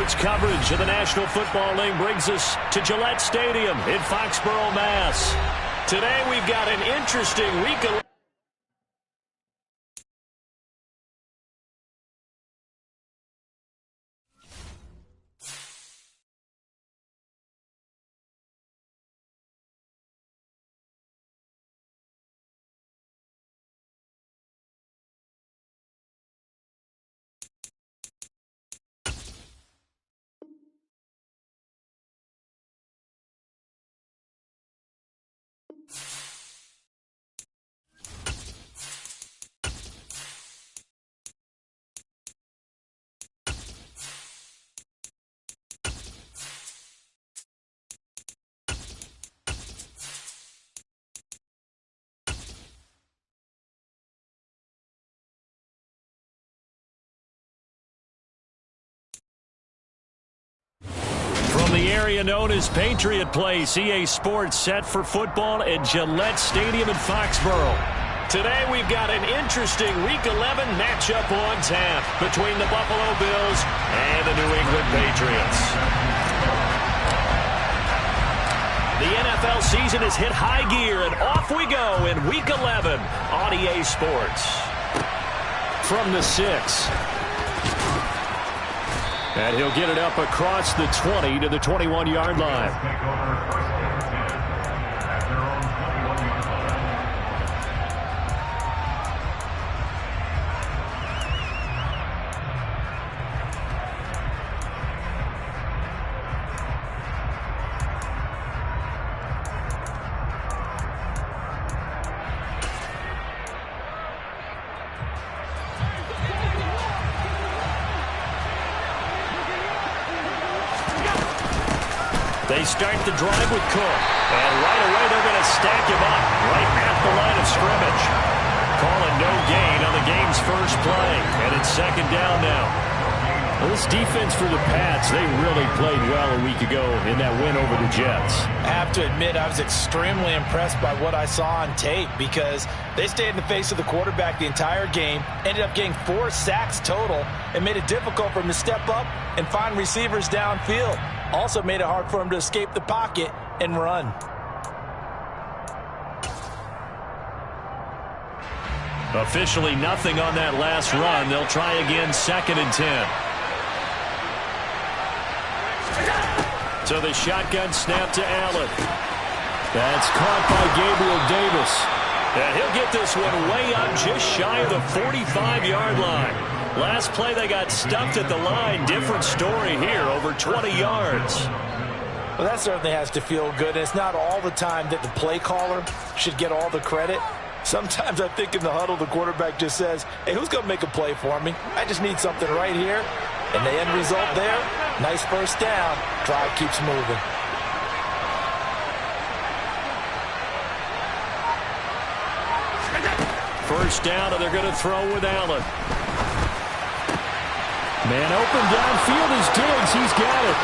Sports coverage of the National Football League brings us to Gillette Stadium in Foxborough, Mass. Today we've got an interesting week of the area known as Patriot Place. EA Sports set for football at Gillette Stadium in Foxborough. Today we've got an interesting Week 11 matchup on tap between the Buffalo Bills and the New England Patriots. The NFL season has hit high gear, and off we go in Week 11 on EA Sports. From the 6. And he'll get it up across the 20 to the 21-yard line. They start the drive with Cook. And right away they're going to stack him up right at the line of scrimmage. Calling no gain on the game's first play. And it's second down now. Well, this defense for the Pats, they really played well a week ago in that win over the Jets. I have to admit, I was extremely impressed by what I saw on tape because they stayed in the face of the quarterback the entire game, ended up getting 4 sacks total, and made it difficult for him to step up and find receivers downfield. Also made it hard for him to escape the pocket and run. Officially nothing on that last run. They'll try again, 2nd and 10. So the shotgun snap to Allen. That's caught by Gabriel Davis. And he'll get this one way up just shy of the 45-yard line. Last play they got stuffed at the line. Different story here, over 20 yards. Well, that certainly has to feel good. And it's not all the time that the play caller should get all the credit. Sometimes I think in the huddle the quarterback just says, hey, who's going to make a play for me? I just need something right here. And the end result there, nice first down. Drive keeps moving. First down, and they're going to throw with Allen. Man open downfield is Diggs. He's got it.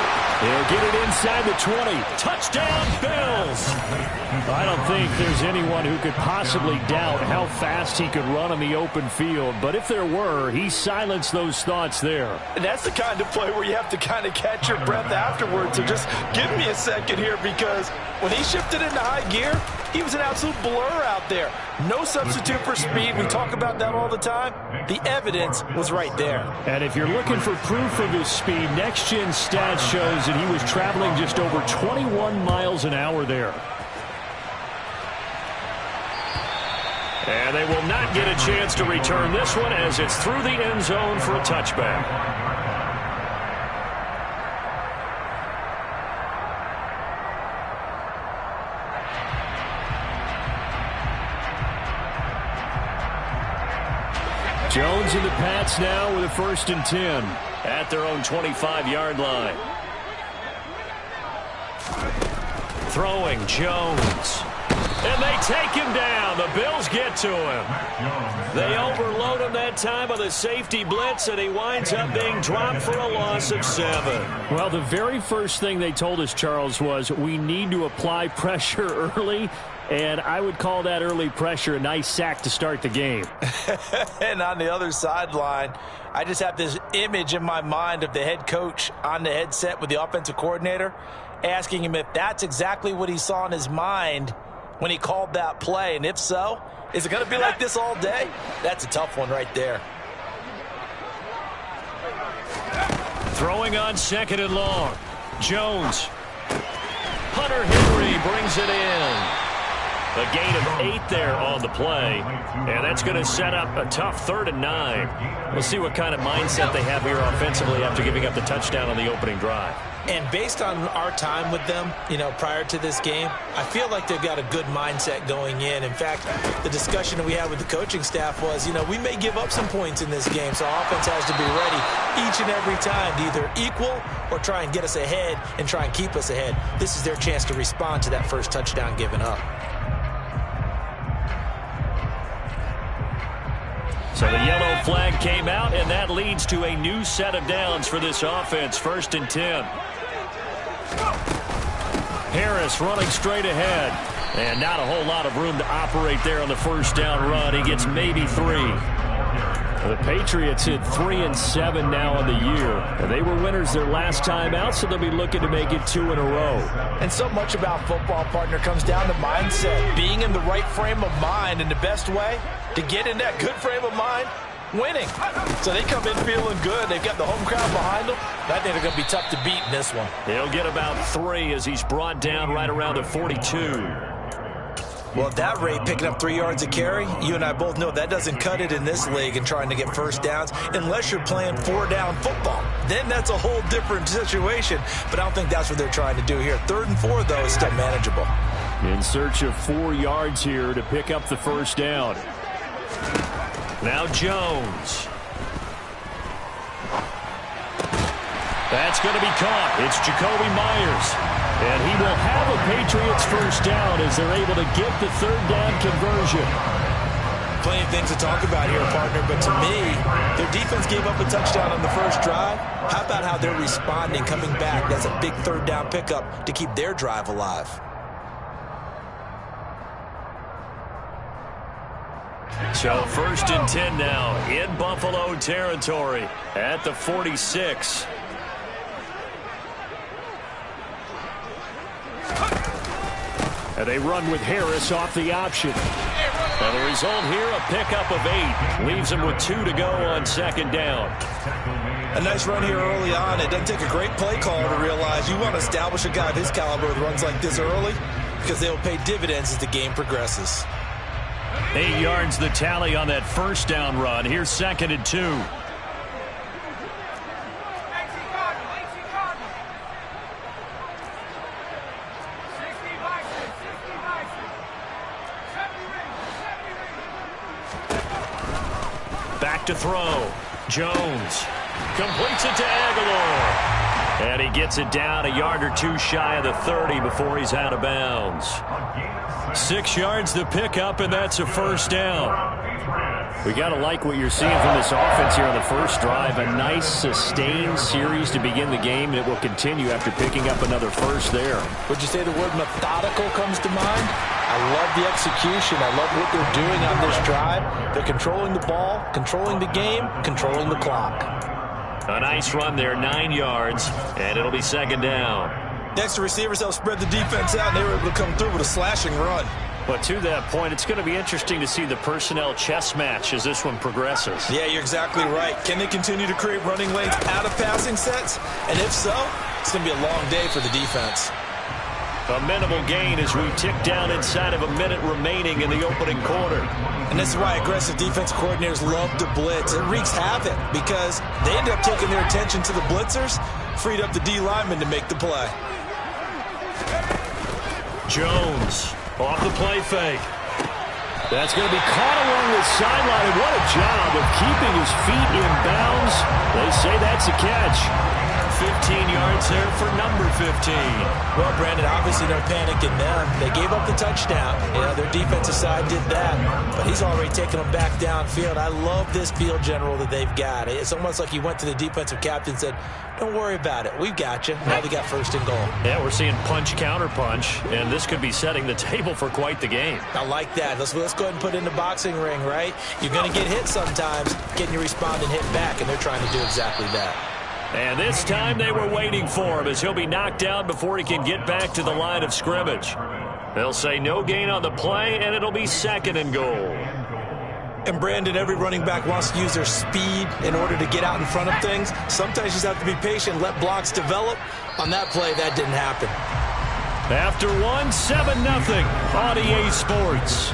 He'll get it inside the 20. Touchdown, Bills! I don't think there's anyone who could possibly doubt how fast he could run on the open field. But if there were, he silenced those thoughts there. And that's the kind of play where you have to kind of catch your breath afterwards. So just give me a second here, because when he shifted into high gear, he was an absolute blur out there. No substitute for speed. We talk about that all the time. The evidence was right there. And if you're looking for proof of his speed, Next Gen Stats shows that he was traveling just over 21 miles an hour there. And they will not get a chance to return this one as it's through the end zone for a touchback. Jones and the Pats now with a 1st and 10 at their own 25-yard line. Throwing Jones. And they take him down. The Bills get to him. They overload him that time with a safety blitz, and he winds up being dropped for a loss of 7. Well, the very first thing they told us, Charles, was we need to apply pressure early. And I would call that early pressure a nice sack to start the game. And on the other sideline, I just have this image in my mind of the head coach on the headset with the offensive coordinator, asking him if that's exactly what he saw in his mind when he called that play. And if so, is it going to be like this all day? That's a tough one right there. Throwing on 2nd and long. Jones. Hunter Henry brings it in. A gain of 8 there on the play. And that's going to set up a tough 3rd and 9. We'll see what kind of mindset they have here offensively after giving up the touchdown on the opening drive. And based on our time with them, prior to this game, I feel like they've got a good mindset going in. In fact, the discussion that we had with the coaching staff was, we may give up some points in this game, so our offense has to be ready each and every time to either equal or try and get us ahead and try and keep us ahead. This is their chance to respond to that first touchdown given up. So the yellow flag came out, and that leads to a new set of downs for this offense. 1st and 10. Harris running straight ahead. And not a whole lot of room to operate there on the first down run. He gets maybe 3. The Patriots hit 3-7 now on the year. And they were winners their last time out, so they'll be looking to make it 2 in a row. And so much about football, partner, comes down to mindset. Being in the right frame of mind, and the best way to get in that good frame of mind, winning. So they come in feeling good. They've got the home crowd behind them. I think they're going to be tough to beat in this one. He'll get about 3 as he's brought down right around the 42. Well, at that rate, picking up 3 yards a carry, you and I both know that doesn't cut it in this league and trying to get first downs unless you're playing 4-down football. Then that's a whole different situation, but I don't think that's what they're trying to do here. 3rd and 4, though, is still manageable. In search of 4 yards here to pick up the first down. Now Jones. That's going to be caught. It's Jacoby Myers. And he will have a Patriots first down as they're able to get the 3rd down conversion. Plenty of things to talk about here, partner, but to me, their defense gave up a touchdown on the first drive. How about how they're responding, coming back? That's a big 3rd down pickup to keep their drive alive. So 1st and 10 now in Buffalo territory at the 46. And they run with Harris off the option. And the result here, a pickup of 8. Leaves them with 2 to go on 2nd down. A nice run here early on. It doesn't take a great play caller to realize you want to establish a guy of his caliber with runs like this early because they will pay dividends as the game progresses. 8 yards the tally on that first down run. Here's 2nd and 2. Back to throw. Jones completes it to Aguilar. And he gets it down a yard or 2 shy of the 30 before he's out of bounds. 6 yards the pickup, and that's a first down. We got to like what you're seeing from this offense here on the first drive. A nice sustained series to begin the game, and it will continue after picking up another first there. Would you say the word methodical comes to mind? I love the execution. I love what they're doing on this drive. They're controlling the ball, controlling the game, controlling the clock. A nice run there, 9 yards, and it'll be 2nd down. Next, the receivers helped spread the defense out, and they were able to come through with a slashing run. But to that point, it's going to be interesting to see the personnel chess match as this one progresses. Yeah, you're exactly right. Can they continue to create running lanes out of passing sets? And if so, it's going to be a long day for the defense. A minimal gain as we tick down inside of a minute remaining in the opening quarter. And this is why aggressive defense coordinators love to blitz. It wreaks havoc because they end up taking their attention to the blitzers, freed up the D lineman to make the play. Jones off the play fake. That's going to be caught along the sideline. And what a job of keeping his feet in bounds. They say that's a catch. 15 yards there for number 15. Well, Brandon, obviously no panic in them. They gave up the touchdown. Their defensive side did that. But he's already taken them back downfield. I love this field general that they've got. It's almost like he went to the defensive captain and said, don't worry about it. We've got you. Now they got first and goal. Yeah, we're seeing punch, counter punch, and this could be setting the table for quite the game. I like that. Let's go ahead and put it in the boxing ring, right? You're going to get hit sometimes. Can you respond and hit back? And they're trying to do exactly that. And this time they were waiting for him as he'll be knocked down before he can get back to the line of scrimmage. They'll say no gain on the play, and it'll be second and goal. And, Brandon, every running back wants to use their speed in order to get out in front of things. Sometimes you just have to be patient, let blocks develop. On that play, that didn't happen. After 7-0 on EA Sports.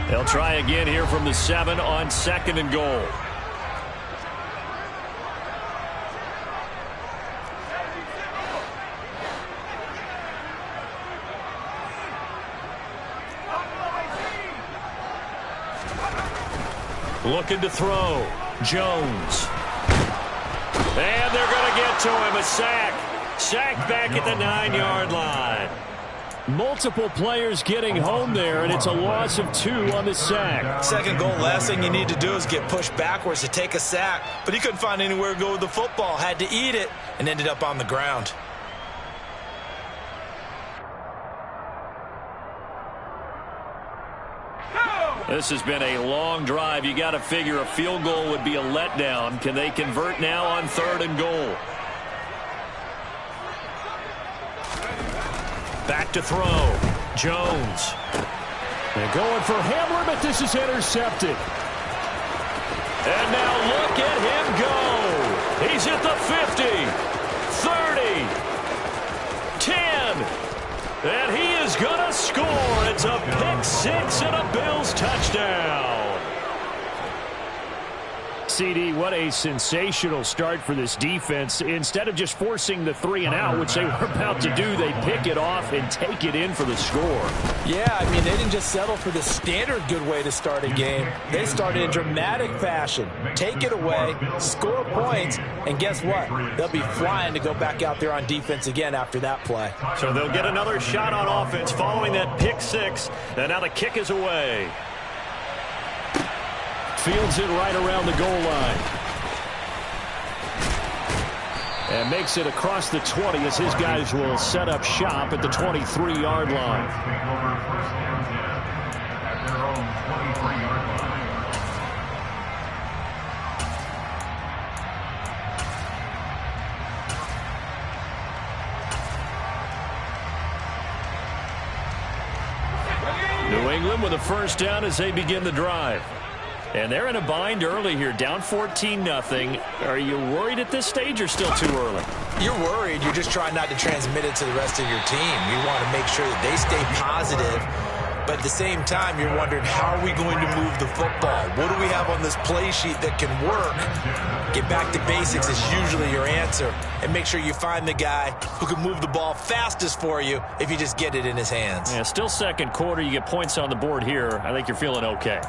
They'll try again here from the 7 on second and goal. Looking to throw. Jones. And they're going to get to him. A sack. Sacked back at the 9-yard line. Multiple players getting home there, and it's a loss of 2 on the sack. Second goal, last thing you need to do is get pushed backwards to take a sack. But he couldn't find anywhere to go with the football. Had to eat it and ended up on the ground. This has been a long drive. You got to figure a field goal would be a letdown. Can they convert now on third and goal? Back to throw. Jones. They're going for Hamler, but this is intercepted. And now look at him go. He's at the 50, 30, 10. And he is going to score. It's a pick six and a Bills touchdown. CD, what a sensational start for this defense. Instead of just forcing the 3 and out, which they were about to do, they pick it off and take it in for the score. Yeah, I mean, they didn't just settle for the standard good way to start a game. They started in dramatic fashion. Take it away, score points, and guess what? They'll be flying to go back out there on defense again after that play. So they'll get another shot on offense following that pick six, and now the kick is away. Fields it right around the goal line. And makes it across the 20 as his guys will set up shop at the 23-yard line. New England with a first down as they begin the drive. And they're in a bind early here, down 14-0. Are you worried at this stage or still too early? You're worried. You're just trying not to transmit it to the rest of your team. You want to make sure that they stay positive. But at the same time, you're wondering, how are we going to move the football? What do we have on this play sheet that can work? Get back to basics is usually your answer. And make sure you find the guy who can move the ball fastest for you if you just get it in his hands. Yeah, still second quarter. You get points on the board here. I think you're feeling okay.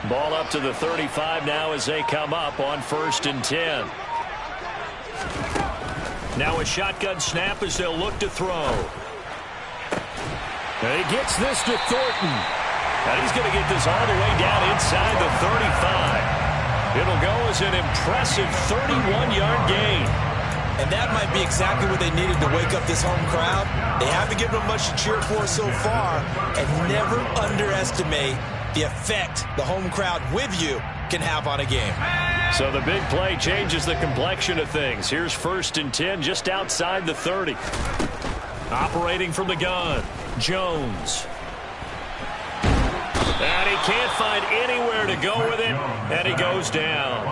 Ball up to the 35 now as they come up on 1st and 10. Now a shotgun snap as they'll look to throw. And he gets this to Thornton. And he's going to get this all the way down inside the 35. It'll go as an impressive 31-yard gain. And that might be exactly what they needed to wake up this home crowd. They haven't given them much to cheer for so far. And never underestimate the effect the home crowd with you can have on a game. So the big play changes the complexion of things. Here's 1st and 10 just outside the 30. Operating from the gun, Jones. And he can't find anywhere to go with it, and he goes down.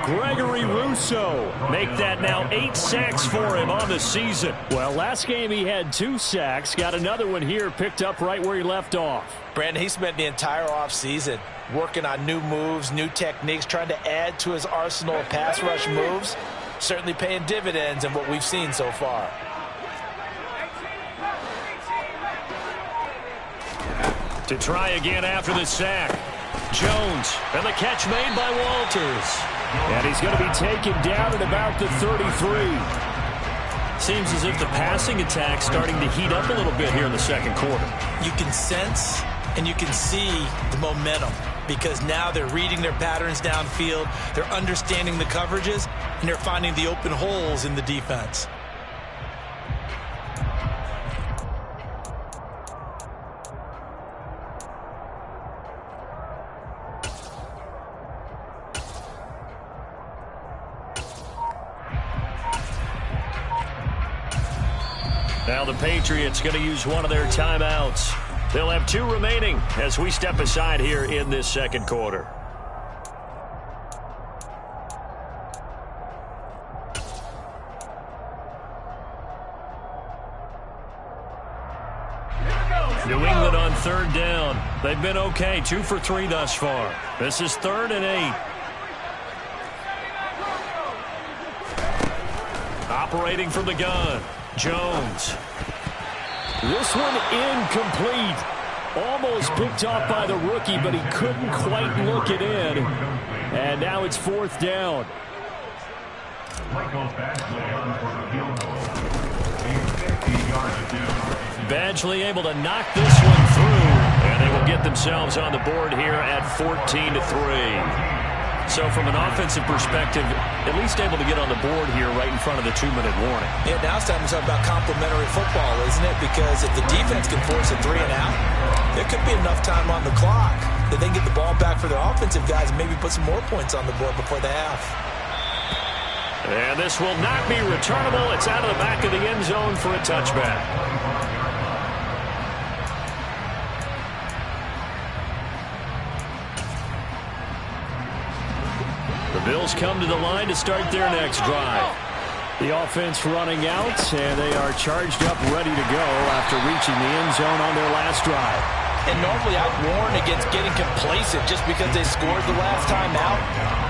Gregory Rousseau make that now 8 sacks for him on the season. Well, last game he had 2 sacks. Got another one here, picked up right where he left off. Brandon, he spent the entire offseason working on new moves, new techniques, trying to add to his arsenal of pass rush moves. Certainly paying dividends in what we've seen so far. To try again after the sack. Jones, and the catch made by Walters. And he's going to be taken down at about the 33. Seems as if the passing attack's starting to heat up a little bit here in the second quarter. You can sense and you can see the momentum because now they're reading their patterns downfield, they're understanding the coverages, and they're finding the open holes in the defense. Now the Patriots going to use one of their timeouts. They'll have 2 remaining as we step aside here in this second quarter. New England on 3rd down. They've been okay, 2 for 3 thus far. This is 3rd and 8. Operating from the gun. Jones. This one incomplete. Almost picked off by the rookie, but he couldn't quite look it in. And now it's 4th down. Badgley able to knock this one through, and they will get themselves on the board here at 14-3. So from an offensive perspective, at least able to get on the board here right in front of the 2-minute warning. Yeah, now it's time to talk about complementary football, isn't it? Because if the defense can force a 3 and out, there could be enough time on the clock that they can get the ball back for their offensive guys and maybe put some more points on the board before the half. And this will not be returnable. It's out of the back of the end zone for a touchback. The Bills come to the line to start their next drive. The offense running out, and they are charged up, ready to go after reaching the end zone on their last drive. And normally I'd warn against getting complacent just because they scored the last time out.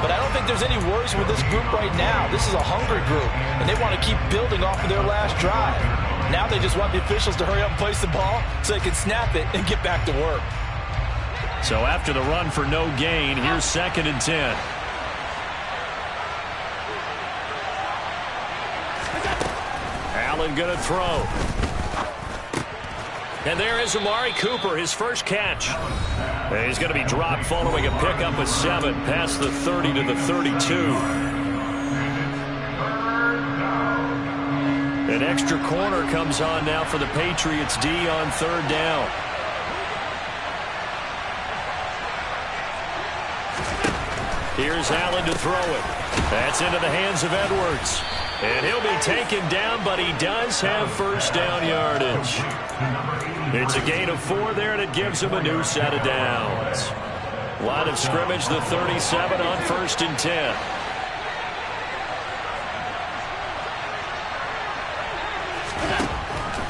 But I don't think there's any worries with this group right now. This is a hungry group, and they want to keep building off of their last drive. Now they just want the officials to hurry up and place the ball so they can snap it and get back to work. So after the run for no gain, here's 2nd and 10. Allen going to throw. And there is Amari Cooper, his first catch. And he's going to be dropped following a pickup of 7 past the 30 to the 32. An extra corner comes on now for the Patriots D on 3rd down. Here's Allen to throw it. That's into the hands of Edwards. And he'll be taken down, but he does have first down yardage. It's a gain of 4 there, and it gives him a new set of downs. Line of scrimmage, the 37 on 1st and 10.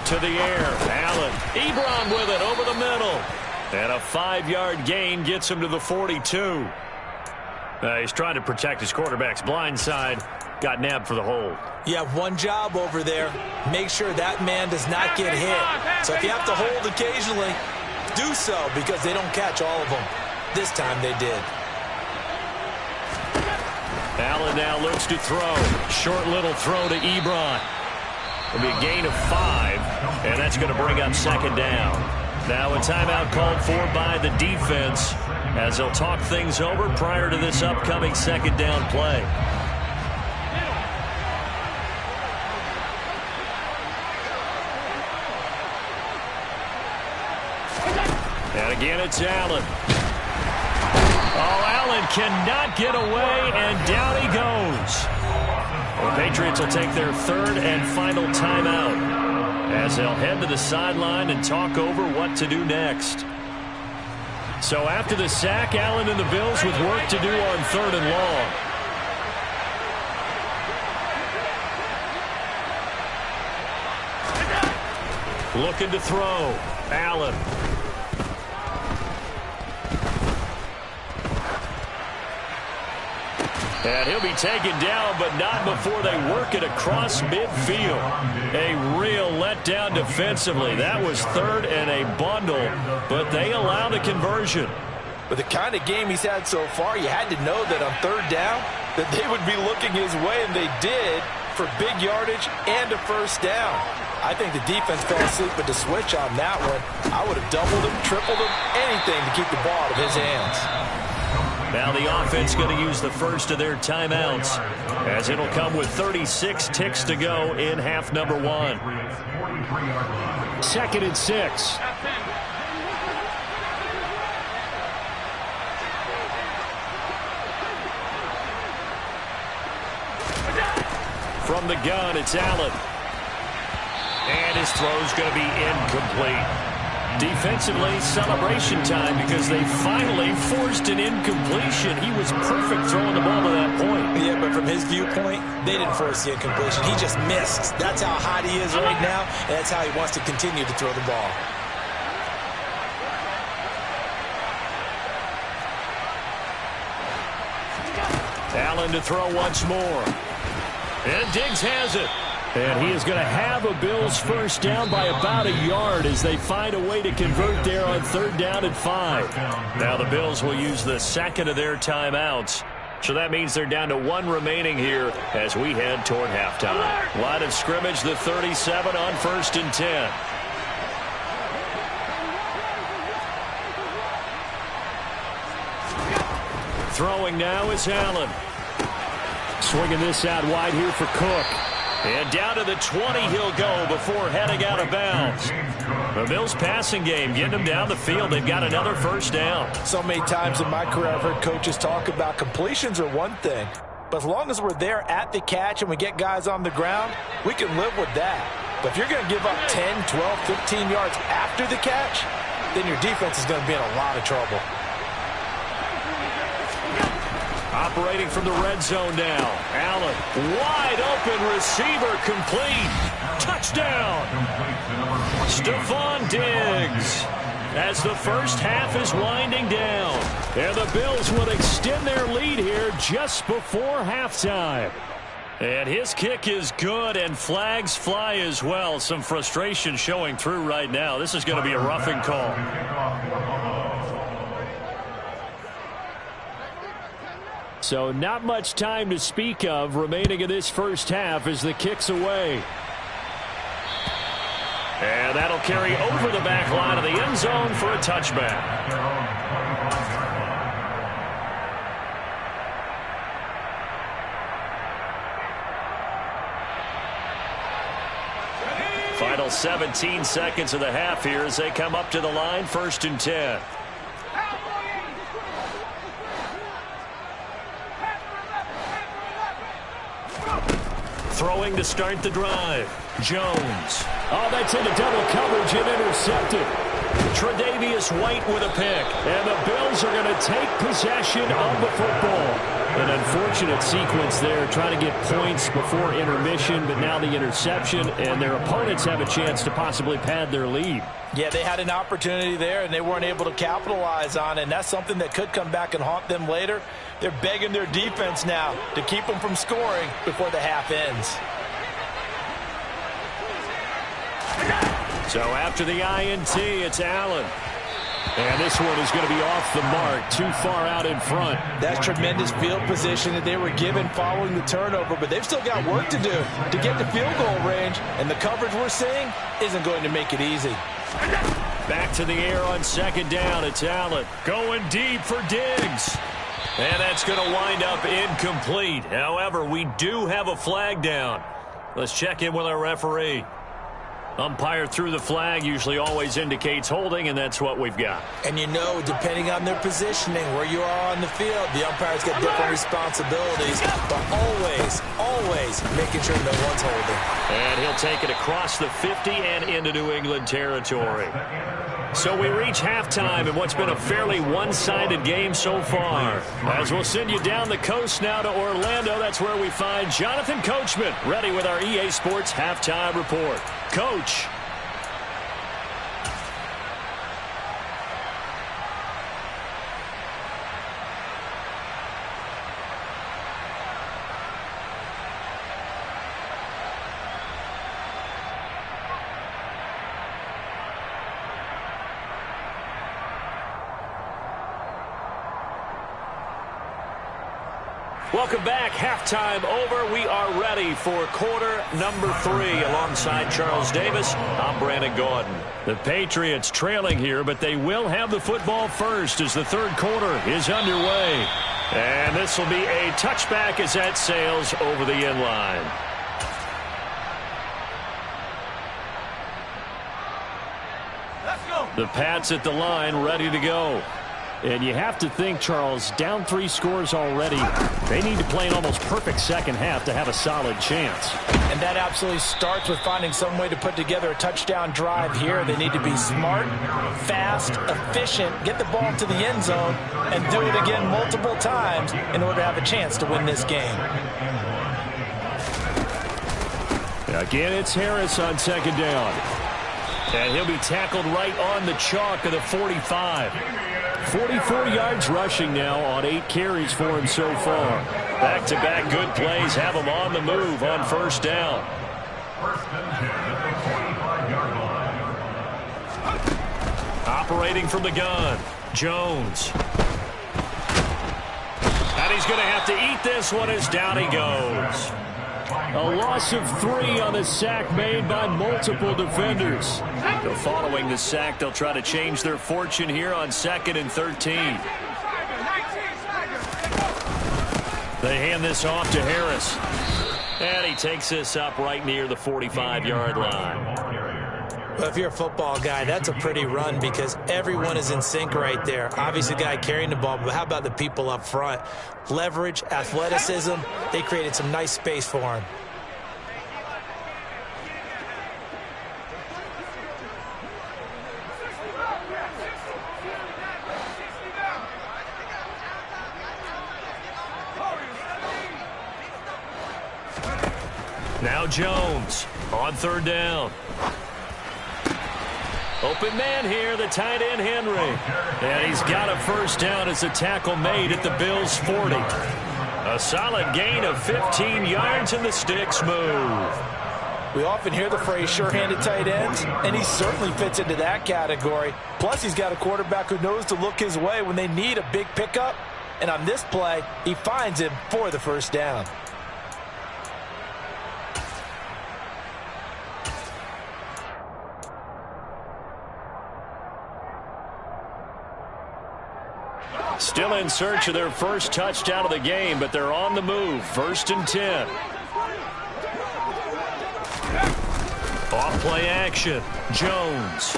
To the air, Allen. Ebron with it over the middle. And a 5-yard gain gets him to the 42. He's trying to protect his quarterback's blind side. Got nabbed for the hold. You have one job over there. Make sure that man does not get hit. So if you have to hold occasionally, do so because they don't catch all of them. This time they did. Allen now looks to throw. Short little throw to Ebron. It'll be a gain of 5, and that's going to bring up 2nd down. Now a timeout called for by the defense as they'll talk things over prior to this upcoming 2nd down play. And again, it's Allen. Oh, Allen cannot get away, and down he goes. The Patriots will take their third and final timeout as they'll head to the sideline and talk over what to do next. So after the sack, Allen and the Bills with work to do on 3rd and long. Looking to throw. Allen. And he'll be taken down, but not before they work it across midfield. A real letdown defensively. That was 3rd and a bundle, but they allowed a conversion. But the kind of game he's had so far, you had to know that on 3rd down, that they would be looking his way, and they did, for big yardage and a 1st down. I think the defense fell asleep with the switch on that one. I would have doubled him, tripled him, anything to keep the ball out of his hands. Now the offense going to use the first of their timeouts, as it'll come with 36 ticks to go in half number 1. 2nd and 6. From the gun, it's Allen. And his throw's going to be incomplete. Defensively, celebration time because they finally forced an incompletion. He was perfect throwing the ball to that point. Yeah, but from his viewpoint, they didn't force the incompletion. He just missed. That's how hot he is right now, and that's how he wants to continue to throw the ball. Allen to throw once more. And Diggs has it. And he is going to have a Bills 1st down by about a yard as they find a way to convert there on 3rd down and 5. Now the Bills will use the 2nd of their timeouts. So that means they're down to 1 remaining here as we head toward halftime. Line of scrimmage, the 37 on 1st and 10. Throwing now is Allen. Swinging this out wide here for Cook. And down to the 20 he'll go before heading out of bounds. The Bills passing game, getting them down the field. They've got another 1st down. So many times in my career I've heard coaches talk about completions are one thing. But as long as we're there at the catch and we get guys on the ground, we can live with that. But if you're going to give up 10, 12, 15 yards after the catch, then your defense is going to be in a lot of trouble. Operating from the red zone now. Allen, wide open receiver, complete. Touchdown. Stephon Diggs. As the first half is winding down. And the Bills will extend their lead here just before halftime. And his kick is good, and flags fly as well. Some frustration showing through right now. This is going to be a roughing call. So not much time to speak of remaining in this first half as the kick's away. And that'll carry over the back line of the end zone for a touchback. Final 17 seconds of the half here as they come up to the line, 1st and 10. Throwing to start the drive. Jones. Oh, that's into double coverage and intercepted. Tre'Davious White with a pick. And the Bills are going to take possession of the football. An unfortunate sequence there, trying to get points before intermission, but now the interception, and their opponents have a chance to possibly pad their lead. Yeah, they had an opportunity there, and they weren't able to capitalize on it, and that's something that could come back and haunt them later. They're begging their defense now to keep them from scoring before the half ends. So after the INT, it's Allen. And this one is going to be off the mark, too far out in front. That's tremendous field position that they were given following the turnover, but they've still got work to do to get to field goal range, and the coverage we're seeing isn't going to make it easy. Back to the air on 2nd down, it's Allen. Going deep for Diggs. And that's going to wind up incomplete. However, we do have a flag down. Let's check in with our referee. Umpire threw the flag, usually always indicates holding, and that's what we've got. And you know, depending on their positioning, where you are on the field, the umpires get different responsibilities, but always making sure no one's holding. And he'll take it across the 50 and into New England territory. So we reach halftime in what's been a fairly one-sided game so far. As we'll send you down the coast now to Orlando, that's where we find Jonathan Coachman, ready with our EA Sports Halftime Report. Coach. Welcome back. Halftime over. We are ready for quarter number 3. Alongside Charles Davis, I'm Brandon Gordon. The Patriots trailing here, but they will have the football first as the third quarter is underway. And this will be a touchback as that sails over the end line. The Pats at the line, ready to go. And you have to think, Charles, down 3 scores already. They need to play an almost perfect second half to have a solid chance. And that absolutely starts with finding some way to put together a touchdown drive here. They need to be smart, fast, efficient, get the ball to the end zone, and do it again multiple times in order to have a chance to win this game. Again, it's Harris on second down. And he'll be tackled right on the chalk of the 45. 44 yards rushing now on 8 carries for him so far. Back-to-back good plays have him on the move on first down. Operating from the gun, Jones. And he's going to have to eat this one as down he goes. A loss of 3 on the sack made by multiple defenders. So following the sack, they'll try to change their fortune here on 2nd and 13. They hand this off to Harris. And he takes this up right near the 45-yard line. Well, if you're a football guy, that's a pretty run because everyone is in sync right there. Obviously, the guy carrying the ball, but how about the people up front? Leverage, athleticism, they created some nice space for him. Now Jones on third down. Open man here, the tight end Henry. And he's got a first down as a tackle made at the Bills' 40. A solid gain of 15 yards and the sticks move. We often hear the phrase sure-handed tight ends, and he certainly fits into that category. Plus, he's got a quarterback who knows to look his way when they need a big pickup. And on this play, he finds him for the first down. Still in search of their first touchdown of the game, but they're on the move. 1st and 10. Off play action. Jones.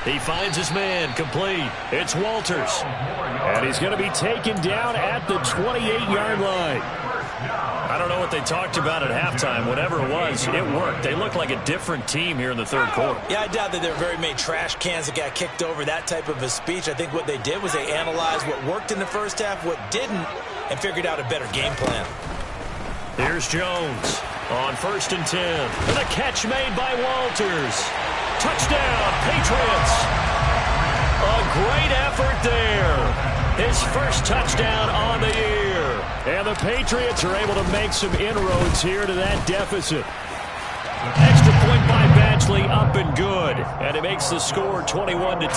He finds his man complete. It's Walters. And he's going to be taken down at the 28-yard line. I don't know what they talked about at halftime. Whatever it was, it worked. They look like a different team here in the third quarter. Yeah, I doubt that there are very many trash cans that got kicked over, that type of a speech. I think what they did was they analyzed what worked in the first half, what didn't, and figured out a better game plan. Here's Jones on 1st and 10. And a catch made by Walters. Touchdown, Patriots. A great effort there. His first touchdown on the year. And the Patriots are able to make some inroads here to that deficit. Extra point by Badgley, up and good. And it makes the score 21-10.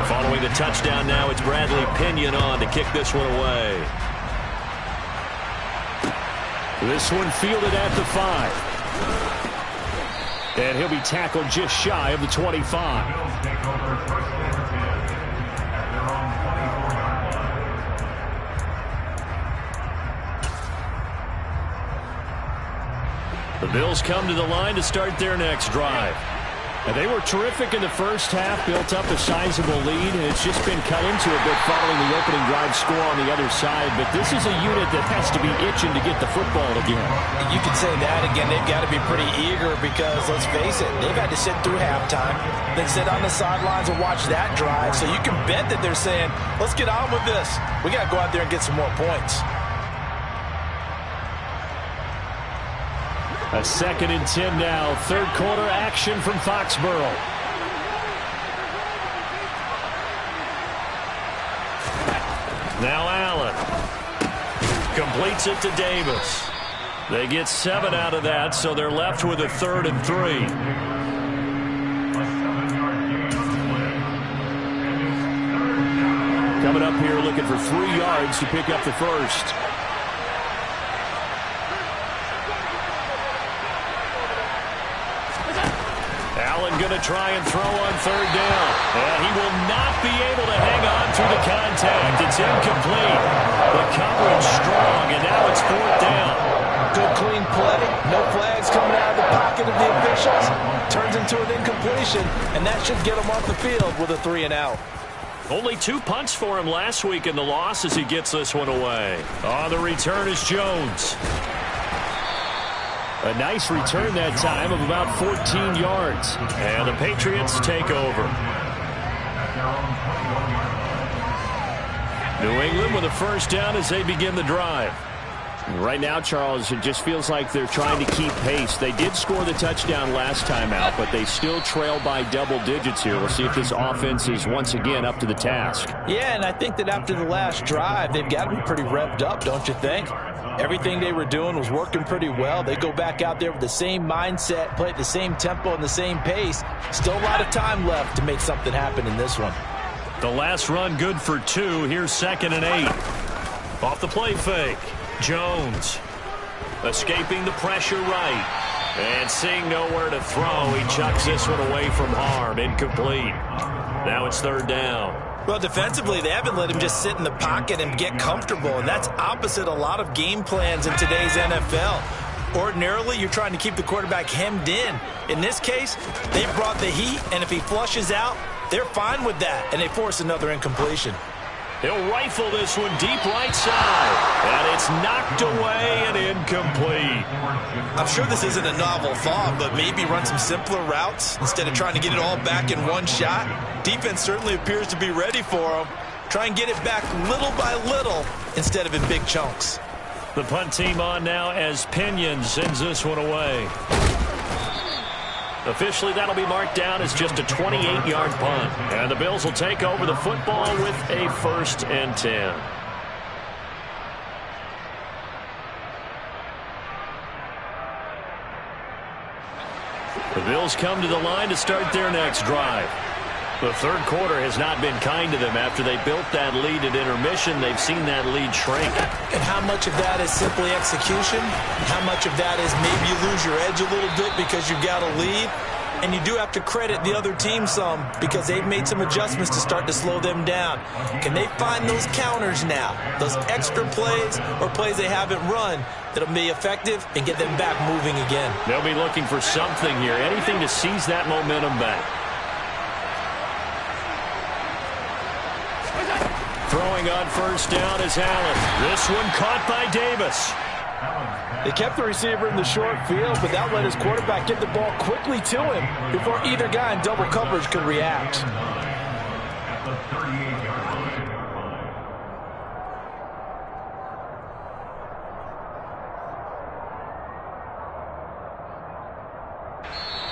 Following the touchdown now, it's Bradley Pinion on to kick this one away. This one fielded at the 5. And he'll be tackled just shy of the 25. The Bills come to the line to start their next drive. And they were terrific in the first half, built up a sizable lead, and it's just been cut into a bit following the opening drive score on the other side. But this is a unit that has to be itching to get the football again. You could say that again. They've got to be pretty eager because, let's face it, they've had to sit through halftime, then sit on the sidelines and watch that drive. So you can bet that they're saying, let's get on with this. We got to go out there and get some more points. A 2nd and 10 now. Third quarter action from Foxborough. Now Allen completes it to Davis. They get 7 out of that, so they're left with a 3rd and 3. Coming up here looking for 3 yards to pick up the first. Going to try and throw on 3rd down. And he will not be able to hang on through the contact. It's incomplete. The coverage strong, and now it's 4th down. Good clean play. No flags coming out of the pocket of the officials. Turns into an incompletion, and that should get him off the field with a 3 and out. Only 2 punts for him last week in the loss as he gets this one away. On the return is Jones. A nice return that time of about 14 yards. And the Patriots take over. New England with a 1st down as they begin the drive. Right now, Charles, it just feels like they're trying to keep pace. They did score the touchdown last time out, but they still trail by double digits here. We'll see if this offense is once again up to the task. Yeah, and I think that after the last drive, they've got to be pretty revved up, don't you think? Everything they were doing was working pretty well. They go back out there with the same mindset, play at the same tempo and the same pace. Still a lot of time left to make something happen in this one. The last run good for 2. Here's 2nd and 8. Off the play fake. Jones escaping the pressure right. And seeing nowhere to throw, he chucks this one away from harm. Incomplete. Now it's 3rd down. Well, defensively, they haven't let him just sit in the pocket and get comfortable, and that's opposite a lot of game plans in today's NFL. Ordinarily, you're trying to keep the quarterback hemmed in. In this case, they brought the heat, and if he flushes out, they're fine with that, and they force another incompletion. He'll rifle this one deep right side, and it's knocked away and incomplete. I'm sure this isn't a novel thought, but maybe run some simpler routes instead of trying to get it all back in one shot. Defense certainly appears to be ready for him. Try and get it back little by little instead of in big chunks. The punt team on now as Pinion sends this one away. Officially, that'll be marked down as just a 28-yard punt. And the Bills will take over the football with a 1st and 10. The Bills come to the line to start their next drive. The 3rd quarter has not been kind to them. After they built that lead at intermission, they've seen that lead shrink. And how much of that is simply execution? How much of that is maybe you lose your edge a little bit because you've got a lead? And you do have to credit the other team some because they've made some adjustments to start to slow them down. Can they find those counters now, those extra plays or plays they haven't run that'll be effective and get them back moving again? They'll be looking for something here, anything to seize that momentum back. Throwing on 1st down is Allen. This one caught by Davis. They kept the receiver in the short field, but that let his quarterback get the ball quickly to him before either guy in double coverage could react.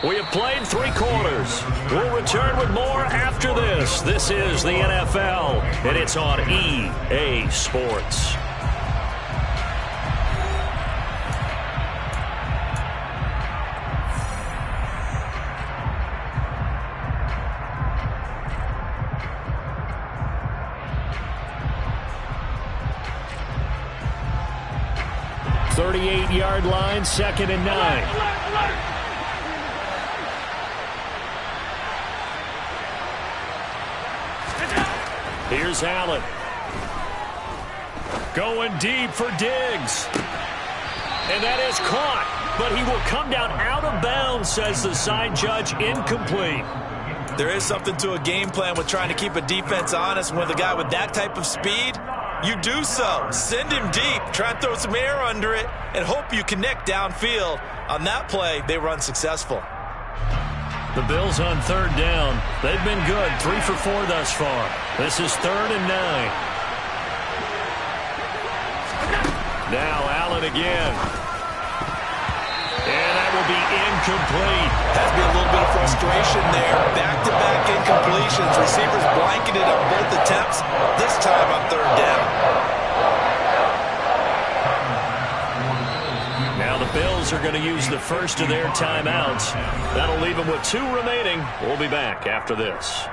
We have played 3 quarters. We'll return with more after this. This is the NFL, and it's on EA Sports. Yard line, 2nd and 9. Here's Allen. Going deep for Diggs. And that is caught. but he will come down out of bounds, says the side judge. Incomplete. There is something to a game plan with trying to keep a defense honest. With a guy with that type of speed, you do so. Send him deep, try and throw some air under it, and hope you connect downfield. On that play, they run successful. The Bills on third down. They've been good, 3 for 4 thus far. This is 3rd and 9. Now Allen again. And that will be incomplete. Has to be a little bit of frustration there. Back-to-back incompletions. Receivers blanketed on both attempts, this time on third down. Now the Bills are going to use the first of their timeouts. That'll leave them with 2 remaining. We'll be back after this.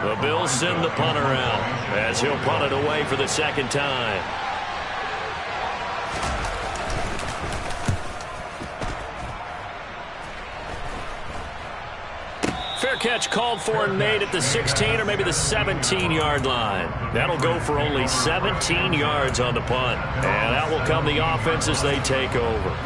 The Bills send the punter out as he'll punt it away for the second time. Fair catch called for and made at the 16 or maybe the 17-yard line. That'll go for only 17 yards on the punt. And out will come the offense as they take over.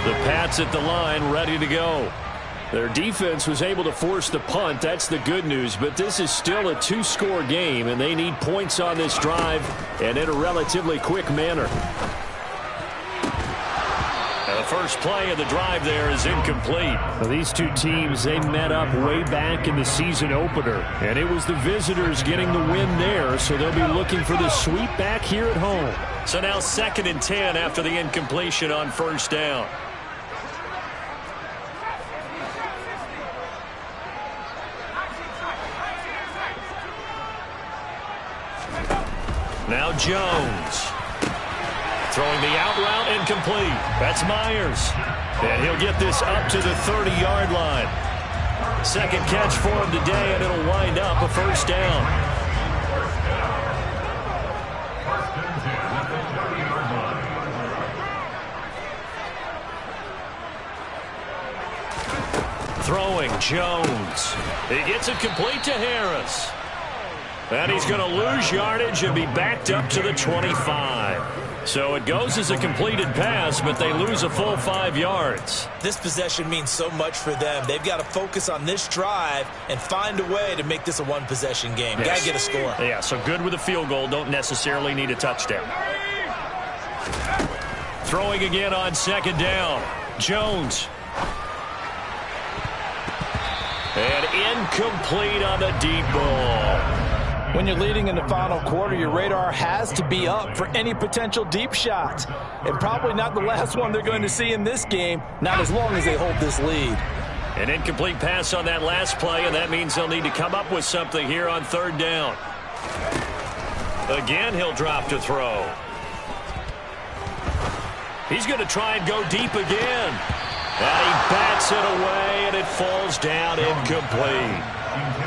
The Pats at the line, ready to go. Their defense was able to force the punt. That's the good news. But this is still a 2-score game, and they need points on this drive and in a relatively quick manner. The first play of the drive there is incomplete. Well, these two teams, they met up way back in the season opener, and it was the visitors getting the win there, so they'll be looking for the sweep back here at home. So now 2nd and 10 after the incompletion on first down. Now Jones. Throwing the out route incomplete. That's Myers. And he'll get this up to the 30-yard line. Second catch for him today, and it'll wind up a first down. Throwing Jones. He gets it complete to Harris. And he's going to lose yardage and be backed up to the 25. So it goes as a completed pass, but they lose a full 5 yards. This possession means so much for them. They've got to focus on this drive and find a way to make this a one-possession game. Yes. Got to get a score. Yeah, so good with a field goal. Don't necessarily need a touchdown. Throwing again on second down. Jones. And incomplete on the deep ball. When you're leading in the final quarter, your radar has to be up for any potential deep shots. And probably not the last one they're going to see in this game, not as long as they hold this lead. An incomplete pass on that last play, and that means they'll need to come up with something here on third down. Again, he'll drop to throw. He's going to try and go deep again. And he bats it away, and it falls down incomplete.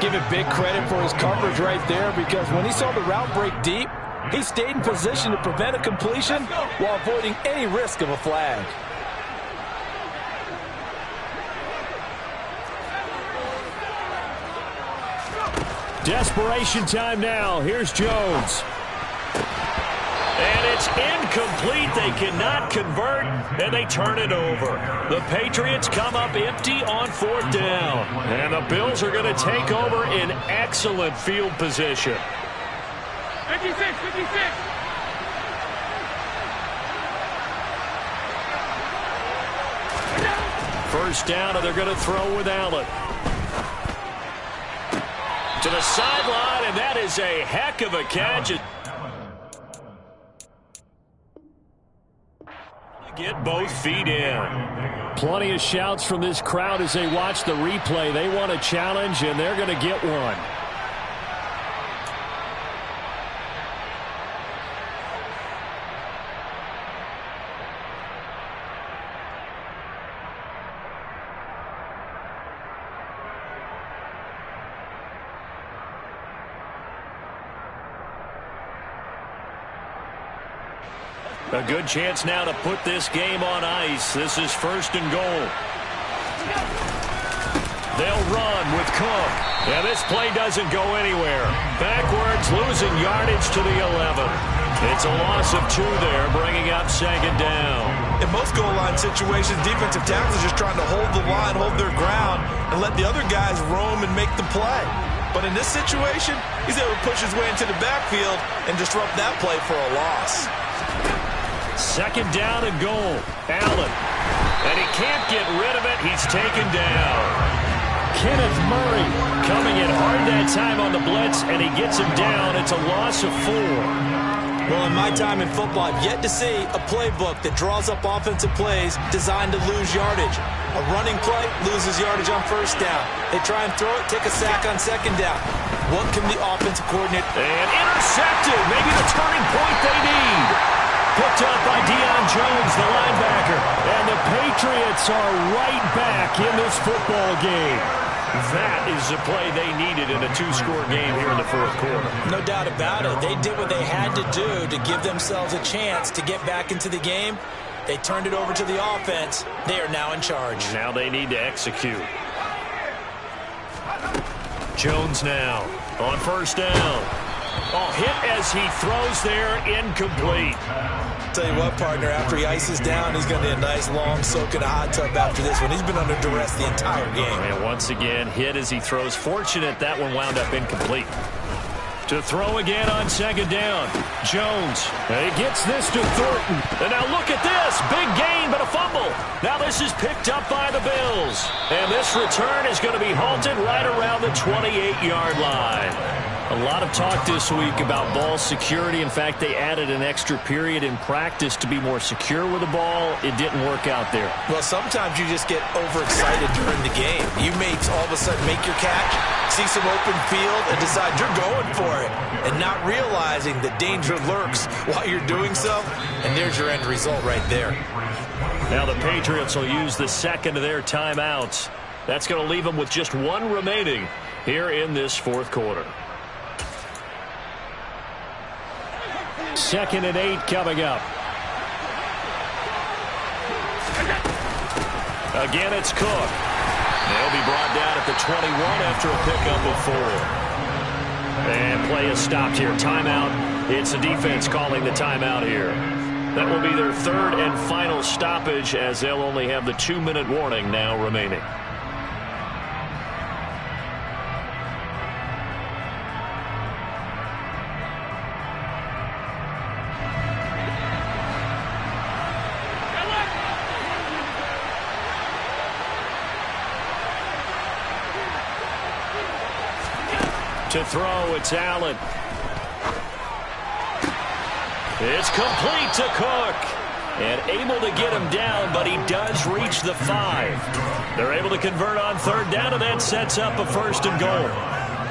Give it big credit for his coverage right there, because when he saw the route break deep, he stayed in position to prevent a completion while avoiding any risk of a flag. Desperation time now. Here's Jones. And it's incomplete. They cannot convert, and they turn it over. The Patriots come up empty on fourth down. And the Bills are going to take over in excellent field position. 56, 56. First down, and they're going to throw with Allen. To the sideline, and that is a heck of a catch. Get both feet in. Plenty of shouts from this crowd as they watch the replay. They want a challenge, and they're going to get one. A good chance now to put this game on ice. This is 1st and goal. They'll run with Cook. Yeah, this play doesn't go anywhere. Backwards, losing yardage to the 11. It's a loss of 2 there, bringing up 2nd down. In most goal line situations, defensive tackles are just trying to hold the line, hold their ground, and let the other guys roam and make the play. But in this situation, he's able to push his way into the backfield and disrupt that play for a loss. 2nd down and goal. Allen. And he can't get rid of it. He's taken down. Kenneth Murray coming in hard that time on the blitz, and he gets him down. It's a loss of 4. Well, in my time in football, I've yet to see a playbook that draws up offensive plays designed to lose yardage. A running play loses yardage on 1st down. They try and throw it, take a sack on 2nd down. What can the offensive coordinator... And intercepted. Maybe the turning point they need. Picked up by Deion Jones, the linebacker. And the Patriots are right back in this football game. That is the play they needed in a 2-score game here in the 4th quarter. No doubt about it. They did what they had to do to give themselves a chance to get back into the game. They turned it over to the offense. They are now in charge. Now they need to execute. Jones now on 1st down. Oh, hit as he throws there, incomplete. Tell you what, partner, after he ices down, he's going to need a nice long soak in a hot tub after this one. He's been under duress the entire game. And once again, hit as he throws. Fortunate that one wound up incomplete. To throw again on 2nd down. Jones. He gets this to Thornton. And now look at this. Big gain, but a fumble. Now this is picked up by the Bills. And this return is going to be halted right around the 28-yard line. A lot of talk this week about ball security. In fact, they added an extra period in practice to be more secure with the ball. It didn't work out there. Well, sometimes you just get overexcited during the game. You may all of a sudden make your catch, see some open field, and decide you're going for it, and not realizing the danger lurks while you're doing so. And there's your end result right there. Now the Patriots will use the 2nd of their timeouts. That's going to leave them with just 1 remaining here in this 4th quarter. 2nd and 8 coming up. Again, it's Cook. They'll be brought down at the 21 after a pickup of 4. And play is stopped here. Timeout. It's the defense calling the timeout here. That will be their 3rd and final stoppage, as they'll only have the 2-minute warning now remaining. To throw, it's Allen. It's complete to Cook. And able to get him down, but he does reach the 5. They're able to convert on 3rd down, and that sets up a 1st and goal.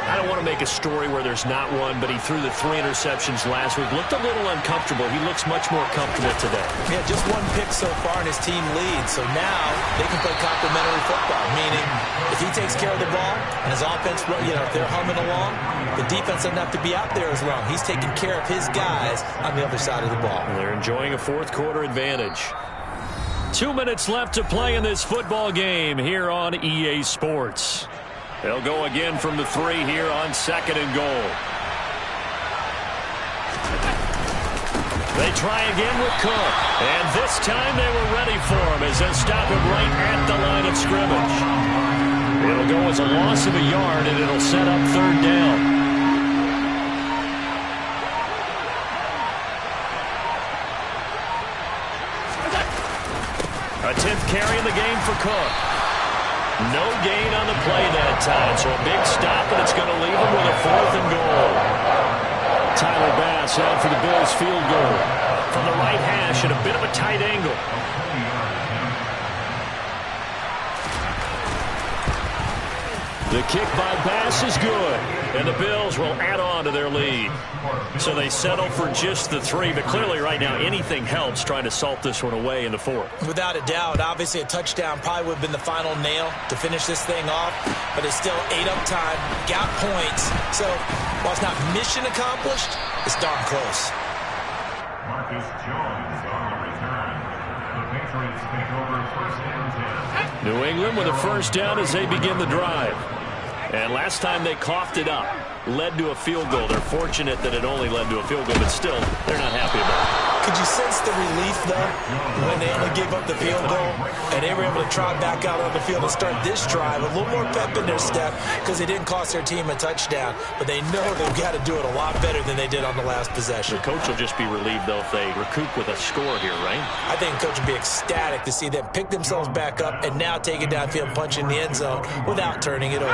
I don't want to make a story where there's not one, but he threw the 3 interceptions last week. Looked a little uncomfortable. He looks much more comfortable today. Yeah, just 1 pick so far, and his team leads. So now they can play complementary football, meaning if he takes care of the ball and his offense, if they're humming along, the defense doesn't have to be out there as long. He's taking care of his guys on the other side of the ball. And they're enjoying a 4th quarter advantage. 2 minutes left to play in this football game here on EA Sports. They'll go again from the 3 here on 2nd and goal. They try again with Cook. And this time they were ready for him as they stop him right at the line of scrimmage. It'll go as a loss of a yard, and it'll set up 3rd down. A 10th carry in the game for Cook. No gain on the play that time, so a big stop, and it's going to leave him with a 4th and goal. Tyler Bass out for the Bills field goal. From the right hash at a bit of a tight angle. The kick by Bass is good, and the Bills will add on to their lead. So they settle for just the 3, but clearly right now anything helps trying to salt this one away in the 4th. Without a doubt, obviously a touchdown probably would have been the final nail to finish this thing off, but it's still 8 up time, got points. So while it's not mission accomplished, it's darn close. Marcus Jones. New England with a first down as they begin the drive. And last time they coughed it up, led to a field goal. They're fortunate that it only led to a field goal, but still, they're not happy about it. Could you sense the relief, though, when they only gave up the field goal and they were able to trot back out on the field and start this drive, a little more pep in their step because they didn't cost their team a touchdown, but they know they've got to do it a lot better than they did on the last possession. The coach will just be relieved, though, if they recoup with a score here, right? I think the coach will be ecstatic to see them pick themselves back up and now take it downfield and punch in the end zone without turning it over.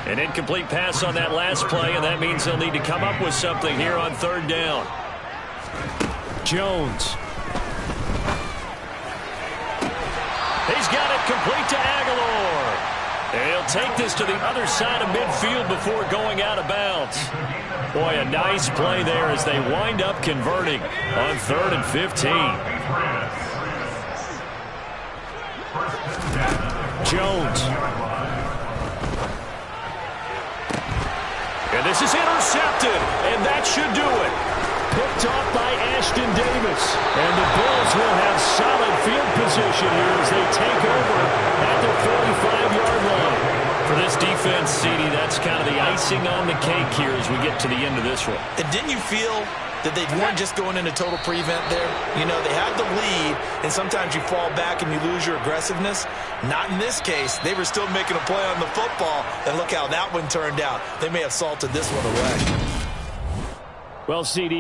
An incomplete pass on that last play, and that means they'll need to come up with something here on third down. Jones. He's got it complete to Aguilar. And he'll take this to the other side of midfield before going out of bounds. Boy, a nice play there as they wind up converting on 3rd and 15. Jones. And this is intercepted, and that should do it. Picked off by Ashton Davis. And the Bills will have solid field position here as they take over at the 45-yard line. For this defense, CD, that's kind of the icing on the cake here as we get to the end of this one. And didn't you feel that they weren't just going into total prevent there? You know, they had the lead, and sometimes you fall back and you lose your aggressiveness. Not in this case. They were still making a play on the football, and look how that one turned out. They may have salted this one away. Well, CD.